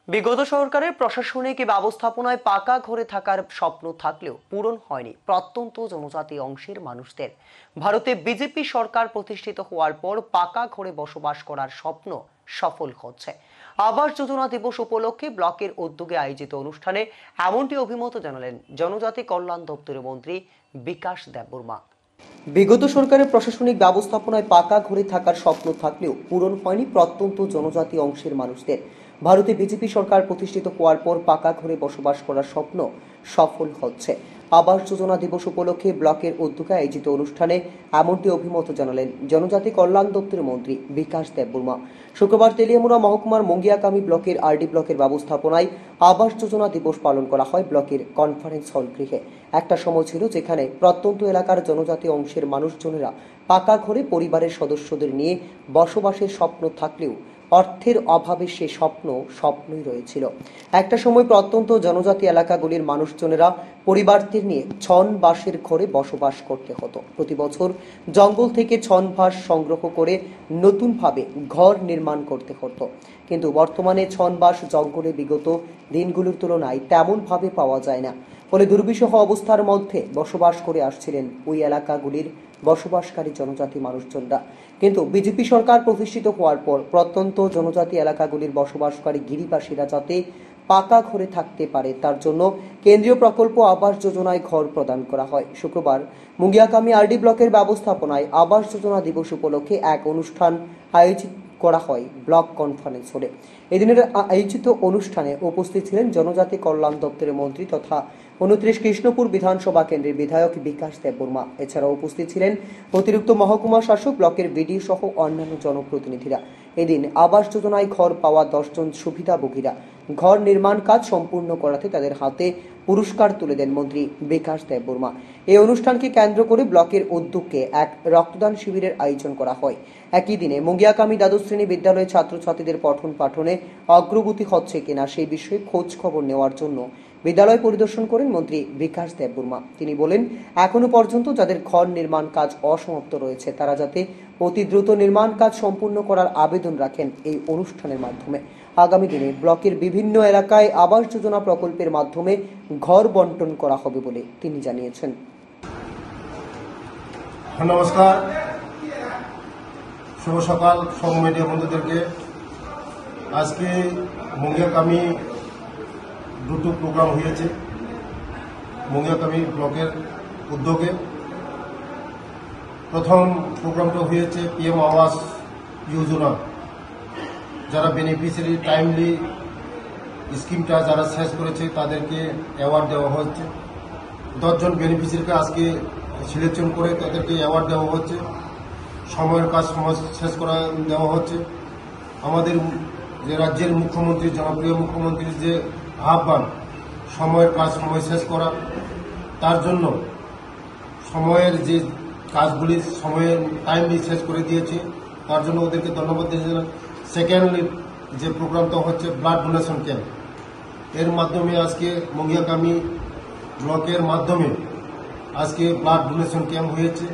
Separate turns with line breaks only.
বিগত সরকারের প্রশাসনিক ব্যবস্থাপনায় পাকা ঘরে থাকার স্বপ্ন থাকলেও পূরণ হয়নি প্রত্যন্ত জনজাতি অংশের মানুষদের। ভারতে বিজেপি সরকার প্রতিষ্ঠিত হওয়ার পর পাকা ঘরে বসবাস করার স্বপ্ন সফল হচ্ছে। আবাস যোজনা দিবস উপলক্ষে ব্লকের উদ্যোগে আয়োজিত অনুষ্ঠানে এমনটি অভিমত জানালেন জনজাতি কল্যাণ দপ্তরের মন্ত্রী বিকাশ দেববর্মা। বিগত সরকারের প্রশাসনিক ব্যবস্থাপনায় পাকা ঘরে থাকার স্বপ্ন থাকলেও পূরণ হয়নি প্রত্যন্ত জনজাতি অংশের মানুষদের। ভারতে বিজেপি সরকার প্রতিষ্ঠিত হওয়ার পর পাকা ঘরে বসবাস করার স্বপ্ন সফল হচ্ছে। আবাস যোজনা দিবস উপলক্ষে ব্লকের উদ্যোগে আয়োজিত অনুষ্ঠানে এমনটি অভিমত জানালেন জনজাতি কল্যাণ দপ্তরের মন্ত্রী বিকাশ দেববর্মা। শুক্রবার তেলিয়ামুড়া মহকুমার মঙ্গিয়াকামী ব্লকের আরডি ব্লকের ব্যবস্থাপনায় আবাস যোজনা দিবস পালন করা হয় ব্লকের কনফারেন্স হল গৃহে। একটা সময় ছিল যেখানে প্রত্যন্ত এলাকার জনজাতি অংশের মানুষজনেরা পাকা ঘরে পরিবারের সদস্যদের নিয়ে বসবাসের স্বপ্ন থাকলেও অর্থের অভাবে সে স্বপ্নই রয়েছিল। একটা সময় প্রত্যন্ত জনজাতি এলাকাগুলির মানুষজনেরা পরিবারদের নিয়ে ছন বাঁশের ঘরে বসবাস করতে হতো। প্রতি বছর জঙ্গল থেকে ছন বাঁশ সংগ্রহ করে নতুনভাবে ঘর নির্মাণ করতে হতো, কিন্তু বর্তমানে ছন বাঁশ জঙ্গলে বিগত দিনগুলোর তুলনায় তেমন ভাবে পাওয়া যায় না। ফলে দুর্বিষহ অবস্থার মধ্যে বসবাস করে আসছিলেন ওই এলাকাগুলির বসবাসকারী জনজাতি মানুষজনরা। কিন্তু বিজেপি সরকার প্রতিষ্ঠিত হওয়ার পর প্রত্যন্ত জনজাতি এলাকাগুলির বসবাসকারী গিরিবাসীরা যাতে পাকা ঘরে থাকতে পারে তার জন্য কেন্দ্রীয় প্রকল্প আবাস যোজনায় ঘর প্রদান করা হয়। শুক্রবার মুঙ্গিয়াকামী আরডি ব্লকের ব্যবস্থাপনায় আবাস যোজনা দিবস উপলক্ষে এক অনুষ্ঠান আয়োজিত করা হয় ব্লক কনফারেন্স হলে। এদিনের আয়োজিত অনুষ্ঠানে উপস্থিত ছিলেন জনজাতি কল্যাণ দপ্তরের মন্ত্রী তথা 29 কৃষ্ণপুর বিধানসভা কেন্দ্রের বিধায়ক বিকাশ দেববর্মা। এছাড়াও উপস্থিত ছিলেন অতিরিক্ত মহকুমা শাসক, ব্লকের বিডিও সহ অন্যান্য জনপ্রতিনিধিরা। এদিন আবাস যোজনায় ঘর পাওয়া 10 জন সুবিধাভোগীরা ঘর নির্মাণ কাজ সম্পূর্ণ করাতে তাদের হাতে পুরস্কার তুলে দেন মন্ত্রী বিকাশ দেববর্মা। এই অনুষ্ঠানকে কেন্দ্র করে ব্লকের উদ্যোগে এক রক্তদান শিবিরের আয়োজন করা হয়। একই দিনে মুঙ্গিয়াকামী দ্বাদশ শ্রেণী বিদ্যালয়ের ছাত্রছাত্রীদের পঠন পাঠনে অগ্রগতি হচ্ছে কিনা সেই বিষয়ে খোঁজ খবর নেওয়ার জন্য বিদ্যালয় পরিদর্শন করেন মন্ত্রী বিকাশ দেববর্মা। তিনি বলেন, এখনো পর্যন্ত যাদের ঘর নির্মাণ কাজ অসমাপ্ত রয়েছে তারা যাতে অতি দ্রুত নির্মাণ কাজ সম্পূর্ণ করার আবেদন রাখেন এই অনুষ্ঠানের মাধ্যমে। আগামী দিনে ব্লকের বিভিন্ন এলাকায় আবাস যোজনা প্রকল্পের মাধ্যমে ঘর বন্টন করা হবে বলে তিনি জানিয়েছেন।
নমস্কার, শুভ সকাল সব মিডিয়া বন্ধুদেরকে। আজকে মুঙ্গিয়াকামী দুটো প্রোগ্রাম হয়েছে মুঙ্গিয়াকামী ব্লকের উদ্যোগে। প্রথম প্রোগ্রামটা হয়েছে পিএম আবাস যোজনা, যারা বেনিফিশিয়ারি টাইমলি স্কিমটা যারা শেষ করেছে তাদেরকে অ্যাওয়ার্ড দেওয়া হচ্ছে। 10 জন বেনিফিশিয়ারিকে আজকে সিলেকশন করে তাদেরকে অ্যাওয়ার্ড দেওয়া হচ্ছে, সময়ের কাজ সময় শেষ করা দেওয়া হচ্ছে। আমাদের যে রাজ্যের মুখ্যমন্ত্রী, জনপ্রিয় মুখ্যমন্ত্রীর যে আহ্বান সময়ের কাজ সময় শেষ করা, তার জন্য সময়ের যে কাজগুলি সময়ে টাইমলি শেষ করে দিয়েছে, তার জন্য ওদেরকে ধন্যবাদ দিয়েছিলাম। সেকেন্ডলি যে প্রোগ্রামটা হচ্ছে ব্লাড ডোনেশন ক্যাম্প, এর মাধ্যমে আজকে মুঙ্গিয়াকামী ব্লকের মাধ্যমে আজকে ব্লাড ডোনেশন ক্যাম্প হয়েছে।